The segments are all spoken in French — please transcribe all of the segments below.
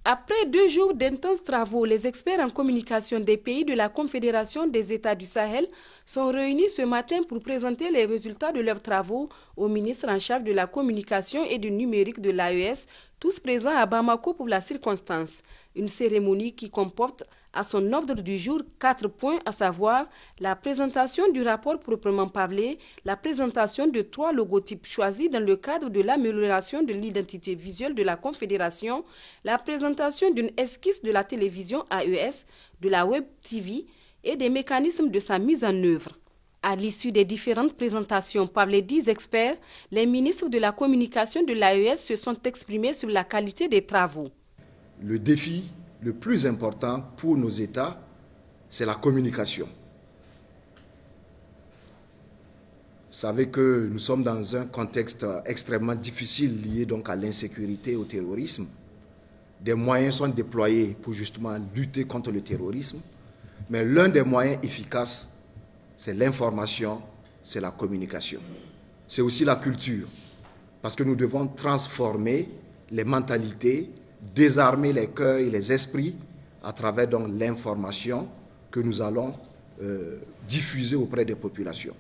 Après 2 jours d'intenses travaux, les experts en communication des pays de la Confédération des États du Sahel sont réunis ce matin pour présenter les résultats de leurs travaux au ministre en charge de la communication et du numérique de l'AES, tous présents à Bamako pour la circonstance. Une cérémonie qui comporte à son ordre du jour 4 points, à savoir la présentation du rapport proprement parlé, la présentation de 3 logotypes choisis dans le cadre de l'amélioration de l'identité visuelle de la Confédération, la présentation d'une esquisse de la télévision AES, de la Web TV et des mécanismes de sa mise en œuvre. À l'issue des différentes présentations par les 10 experts, les ministres de la communication de l'AES se sont exprimés sur la qualité des travaux. Le défi le plus important pour nos États, c'est la communication. Vous savez que nous sommes dans un contexte extrêmement difficile lié donc à l'insécurité et au terrorisme. Des moyens sont déployés pour justement lutter contre le terrorisme, mais l'un des moyens efficaces, c'est l'information, c'est la communication. C'est aussi la culture, parce que nous devons transformer les mentalités, désarmer les cœurs et les esprits à travers donc l'information que nous allons diffuser auprès des populations.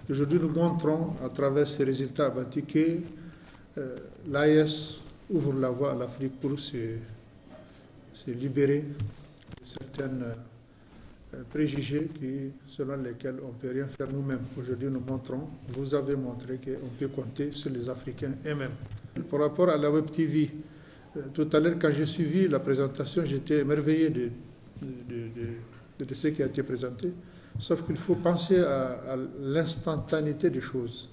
Aujourd'hui, nous montrons à travers ces résultats abattus que l'AES ouvre la voie à l'Afrique pour se libérer de certaines préjugés selon lesquels on ne peut rien faire nous-mêmes. Aujourd'hui, nous montrons, vous avez montré qu'on peut compter sur les Africains eux-mêmes. Par rapport à la Web TV, tout à l'heure, quand j'ai suivi la présentation, j'étais émerveillé de ce qui a été présenté. Sauf qu'il faut penser à l'instantanéité des choses.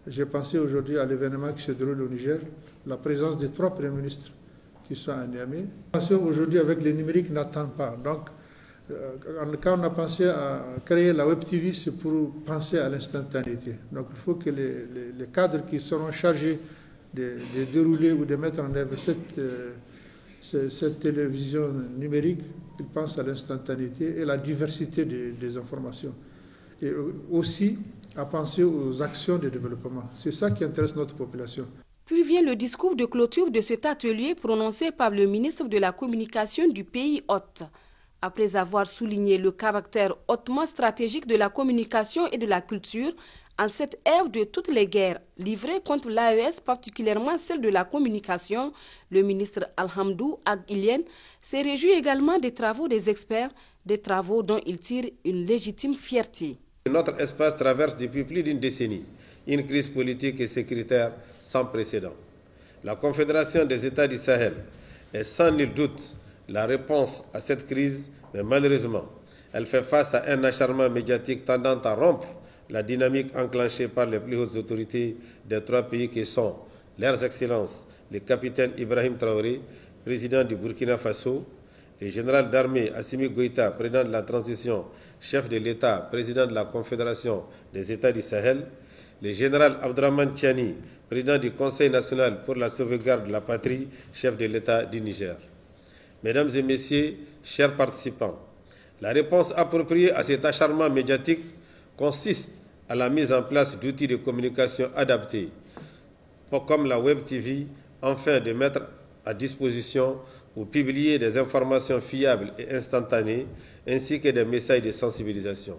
J'ai pensé aujourd'hui à l'événement qui se déroule au Niger, la présence des 3 premiers ministres qui sont à Niamey. Aujourd'hui, avec le numérique, n'attend pas. Donc, quand on a pensé à créer la Web TV, c'est pour penser à l'instantanéité. Donc, il faut que les cadres qui seront chargés de dérouler ou de mettre en œuvre cette télévision numérique, ils pensent à l'instantanéité et la diversité des informations. Et aussi à penser aux actions de développement. C'est ça qui intéresse notre population. Puis vient le discours de clôture de cet atelier prononcé par le ministre de la Communication du pays hôte. Après avoir souligné le caractère hautement stratégique de la communication et de la culture, en cette ère de toutes les guerres livrées contre l'AES, particulièrement celle de la communication, le ministre Alhamdou Ag-Ilien s'est réjoui également des travaux des experts, des travaux dont il tire une légitime fierté. Notre espace traverse depuis plus d'une décennie une crise politique et sécuritaire sans précédent. La Confédération des États du Sahel est sans nul doute la réponse à cette crise, mais malheureusement, elle fait face à un acharnement médiatique tendant à rompre la dynamique enclenchée par les plus hautes autorités des 3 pays qui sont leurs excellences, le capitaine Ibrahim Traoré, président du Burkina Faso, le général d'armée Assimi Goïta, président de la transition, chef de l'État, président de la Confédération des États du Sahel, le général Abdrahman Tiani, président du Conseil national pour la sauvegarde de la patrie, chef de l'État du Niger. Mesdames et messieurs, chers participants, la réponse appropriée à cet acharnement médiatique consiste à la mise en place d'outils de communication adaptés, comme la Web TV, afin de mettre à disposition ou publier des informations fiables et instantanées, ainsi que des messages de sensibilisation.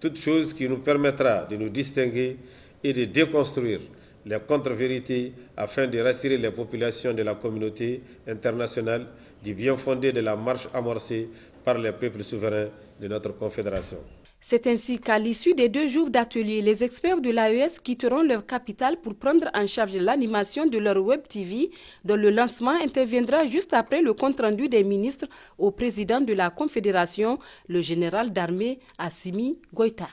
Toute chose qui nous permettra de nous distinguer et de déconstruire les contre-vérités afin de rassurer les populations de la communauté internationale du bien fondé de la marche amorcée par les peuples souverains de notre confédération. C'est ainsi qu'à l'issue des 2 jours d'atelier, les experts de l'AES quitteront leur capitale pour prendre en charge l'animation de leur Web TV, dont le lancement interviendra juste après le compte-rendu des ministres au président de la Confédération, le général d'armée Assimi Goïta.